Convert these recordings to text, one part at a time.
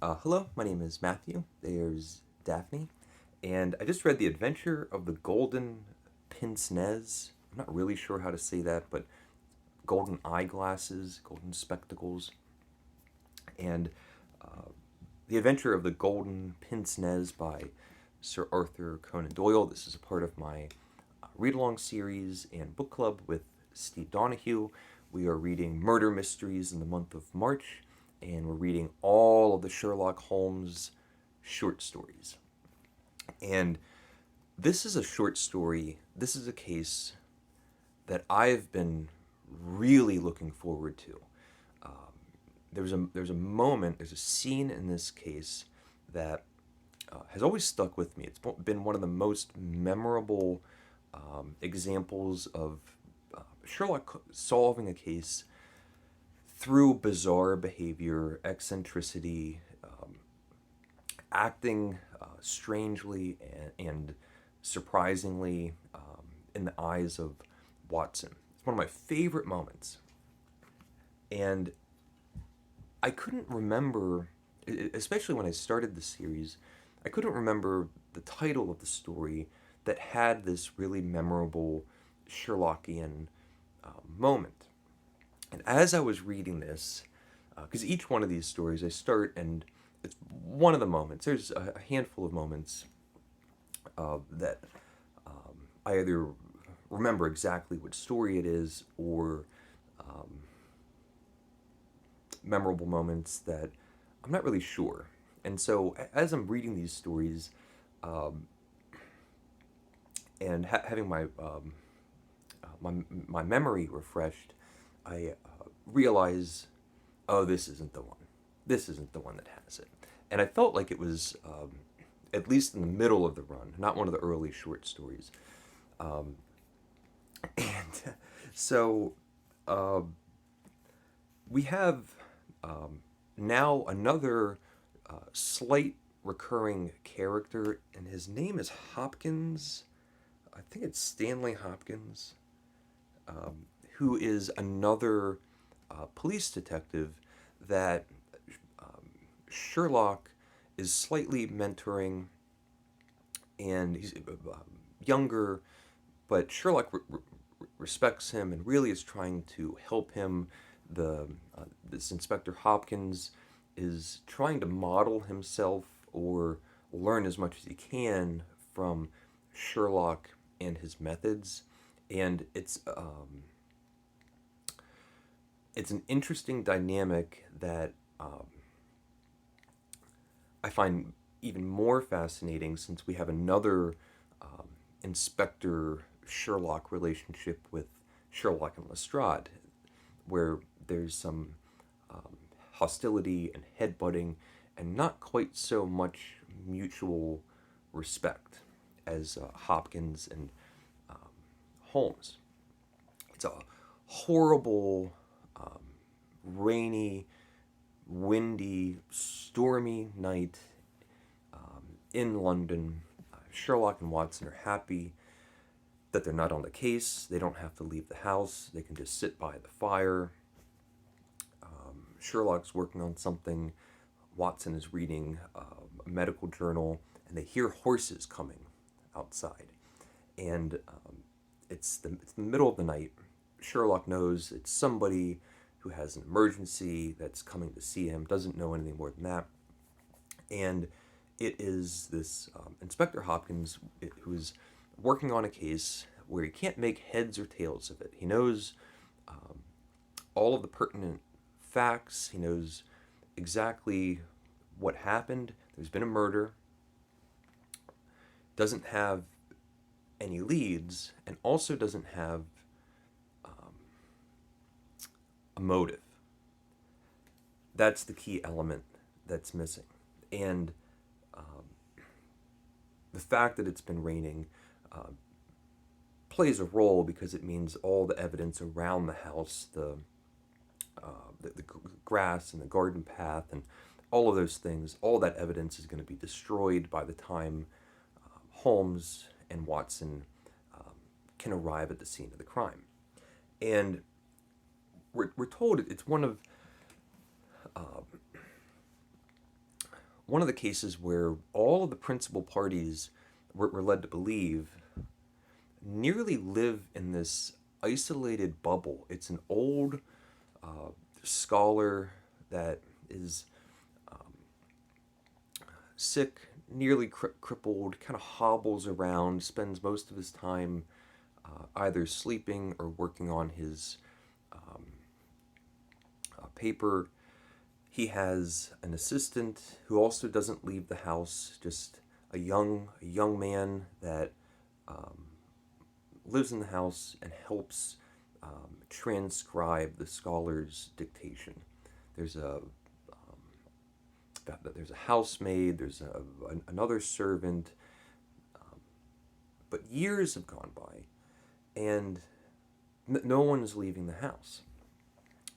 Hello, my name is Matthew. There's Daphne. And I just read The Adventure of the Golden Pince-nez. I'm not really sure how to say that, but golden eyeglasses, golden spectacles. And The Adventure of the Golden Pince-nez by Sir Arthur Conan Doyle. This is a part of my read-along series and book club with Steve Donahue. We are reading murder mysteries in the month of March, and we're reading all of the Sherlock Holmes short stories. And this is a short story. This is a case that I've been really looking forward to. There's a moment, there's a scene in this case that has always stuck with me. It's been one of the most memorable examples of Sherlock solving a case through bizarre behavior, eccentricity, acting strangely and surprisingly in the eyes of Watson. It's one of my favorite moments. And I couldn't remember, especially when I started the series, I couldn't remember the title of the story that had this really memorable Sherlockian moment. And as I was reading this, because each one of these stories I start and it's one of the moments, there's a handful of moments that I either remember exactly which story it is or memorable moments that I'm not really sure. And so as I'm reading these stories and having my memory refreshed, I realize, oh, this isn't the one. This isn't the one that has it. And I felt like it was at least in the middle of the run, not one of the early short stories. And so uh, we have now another slight recurring character, and his name is Hopkins. I think it's Stanley Hopkins, who is another police detective that Sherlock is slightly mentoring, and he's younger, but Sherlock respects him and really is trying to help him. This Inspector Hopkins is trying to model himself or learn as much as he can from Sherlock and his methods, and it's an interesting dynamic that I find even more fascinating since we have another Inspector Sherlock relationship with Sherlock and Lestrade, where there's some hostility and headbutting and not quite so much mutual respect as Hopkins and Holmes. It's a horrible, rainy, windy, stormy night in London. Sherlock and Watson are happy that they're not on the case. They don't have to leave the house. They can just sit by the fire. Sherlock's working on something. Watson is reading a medical journal, and they hear horses coming outside. And it's the middle of the night. Sherlock knows it's somebody who has an emergency that's coming to see him, doesn't know anything more than that. And it is this Inspector Hopkins who is working on a case where he can't make heads or tails of it. He knows all of the pertinent facts. He knows exactly what happened. There's been a murder. Doesn't have any leads, and also doesn't have a motive. That's the key element that's missing. And the fact that it's been raining plays a role because it means all the evidence around the house, the grass and the garden path and all of those things, all that evidence is going to be destroyed by the time Holmes and Watson can arrive at the scene of the crime. And we're told it's one of one of the cases where all of the principal parties were led to believe nearly live in this isolated bubble. It's an old scholar that is sick, nearly crippled, kind of hobbles around, spends most of his time either sleeping or working on his paper. He has an assistant who also doesn't leave the house, just a young man that lives in the house and helps transcribe the scholar's dictation. There's a there's a housemaid, there's another servant, but years have gone by, and no one is leaving the house.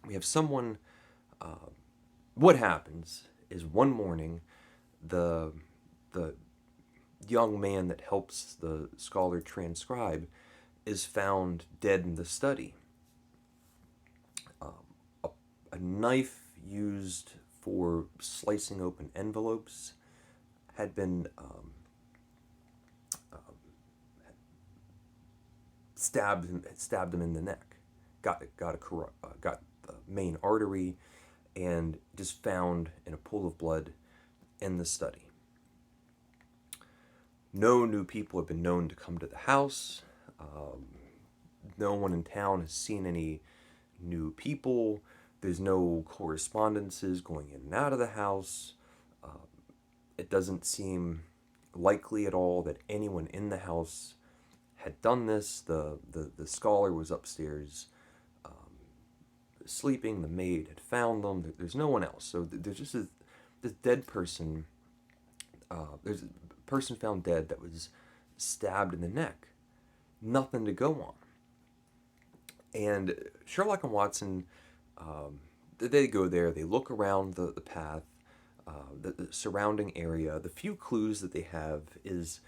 We have someone. What happens is one morning, the young man that helps the scholar transcribe is found dead in the study. A knife used for slicing open envelopes had been stabbed him in the neck. Got the main artery, and just found in a pool of blood in the study. No new people have been known to come to the house. No one in town has seen any new people. There's no correspondences going in and out of the house. It doesn't seem likely at all that anyone in the house had done this. The scholar was upstairs sleeping. The maid had found them. There's no one else. So there's just this dead person. There's a person found dead that was stabbed in the neck. Nothing to go on. And Sherlock and Watson, they go there. They look around the path, the surrounding area. The few clues that they have is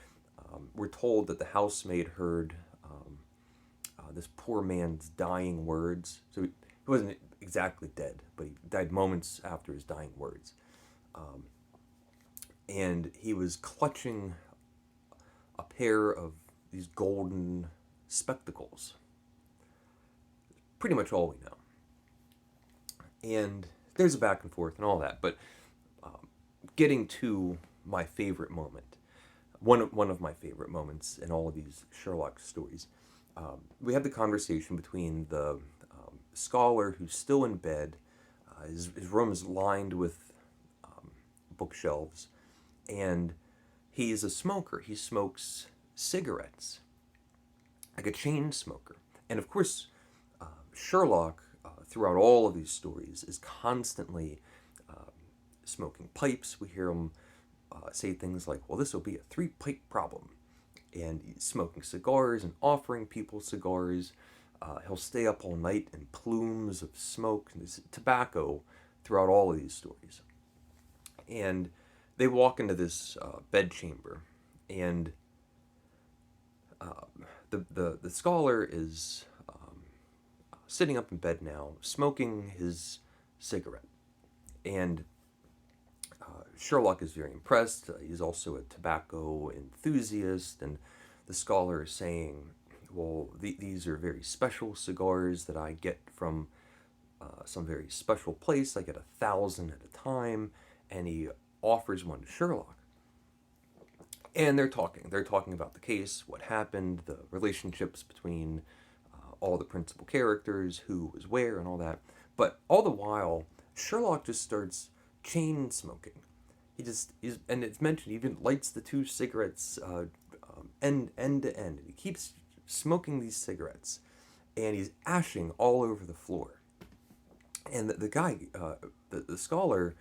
we're told that the housemaid heard this poor man's dying words. So he wasn't exactly dead, but he died moments after his dying words. And he was clutching a pair of these golden spectacles. Pretty much all we know. And there's a back and forth and all that, but getting to my favorite moment, one of my favorite moments in all of these Sherlock stories, we have the conversation between the scholar who's still in bed. His room is lined with bookshelves, and he's a smoker. He smokes cigarettes, like a chain smoker. And of course, Sherlock, throughout all of these stories, is constantly smoking pipes. We hear him say things like, well, this will be a 3-pipe problem. And he's smoking cigars and offering people cigars. He'll stay up all night in plumes of smoke. And there's tobacco throughout all of these stories. And they walk into this bedchamber, and the scholar is sitting up in bed now, smoking his cigarette. And Sherlock is very impressed. He's also a tobacco enthusiast, and the scholar is saying, well, these are very special cigars that I get from some very special place. I get 1,000 at a time, and he offers one to Sherlock. And they're talking about the case, what happened, the relationships between all the principal characters, who was where, and all that. But all the while, Sherlock just starts chain smoking. And it's mentioned, he even lights the 2 cigarettes end to end. And he keeps smoking these cigarettes, and he's ashing all over the floor. And the guy, the scholar,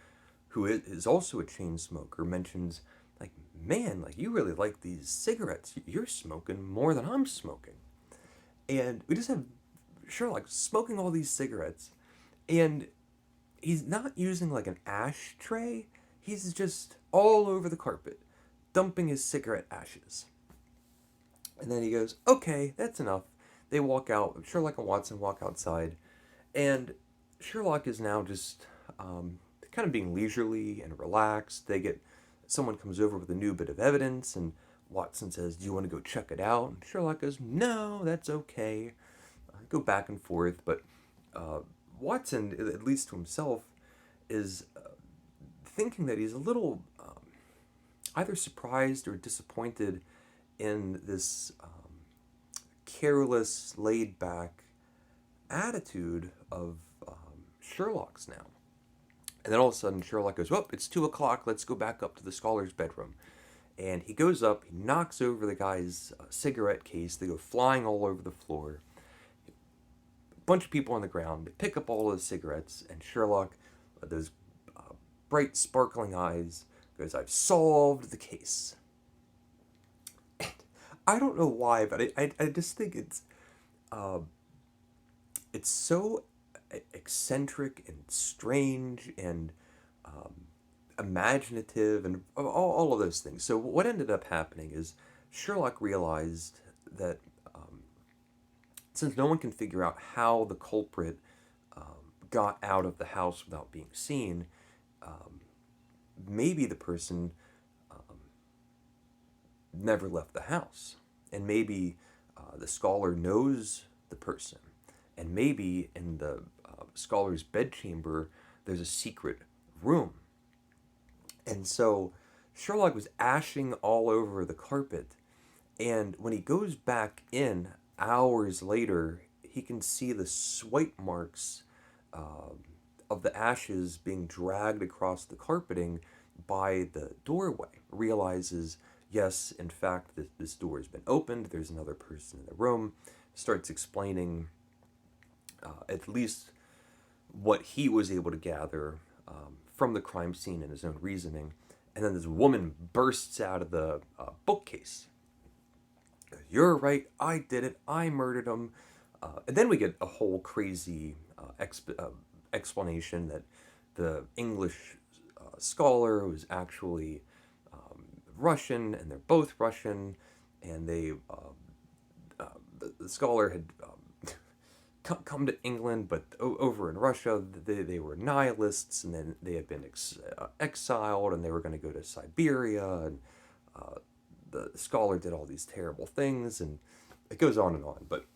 who is also a chain smoker, mentions, like, man, like, you really like these cigarettes. You're smoking more than I'm smoking. And we just have Sherlock smoking all these cigarettes, and he's not using like an ashtray. He's just all over the carpet, dumping his cigarette ashes. And then he goes, okay, that's enough. They walk out. Sherlock and Watson walk outside, and Sherlock is now just kind of being leisurely and relaxed. They get someone comes over with a new bit of evidence, and Watson says, "Do you want to go check it out?" And Sherlock goes, "No, that's okay." Go back and forth, but uh, Watson, at least to himself, is thinking that he's a little either surprised or disappointed in this careless, laid back attitude of Sherlock's now. And then all of a sudden, Sherlock goes, "Well, it's 2 o'clock. Let's go back up to the scholar's bedroom." And he goes up, he knocks over the guy's cigarette case. They go flying all over the floor. A bunch of people on the ground. They pick up all of the cigarettes, and Sherlock, those bright, sparkling eyes, goes, "I've solved the case." And I don't know why, but I just think it's so eccentric and strange and imaginative and all of those things. So what ended up happening is Sherlock realized that since no one can figure out how the culprit got out of the house without being seen, maybe the person never left the house. And maybe the scholar knows the person. And maybe in the scholar's bedchamber, there's a secret room. And so Sherlock was ashing all over the carpet. And when he goes back in hours later, he can see the swipe marks of the ashes being dragged across the carpeting by the doorway. Realizes, yes, in fact, this door has been opened. There's another person in the room. Starts explaining at least what he was able to gather from the crime scene and his own reasoning. And then this woman bursts out of the bookcase. "You're right, I did it, I murdered him." And then we get a whole crazy explanation that the English scholar was actually Russian, and they're both Russian, and the scholar had come to England, but over in Russia, they were nihilists, and then they had been exiled, and they were going to go to Siberia, and the scholar did all these terrible things, and it goes on and on. But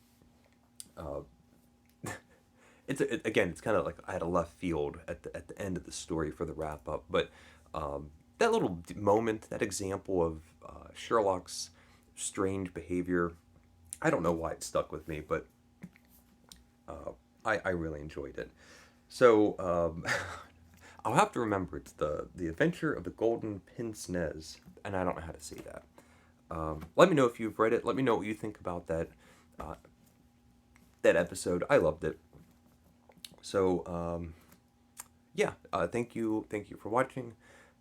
it's kind of like I had a left field at the end of the story for the wrap up, but that little moment, that example of Sherlock's strange behavior, I don't know why it stuck with me, but I really enjoyed it. So I'll have to remember it's the Adventure of the Golden Pince-nez, and I don't know how to say that. Let me know if you've read it. Let me know what you think about that episode. I loved it. So yeah, thank you for watching.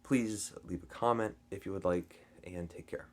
Please leave a comment if you would like, and take care.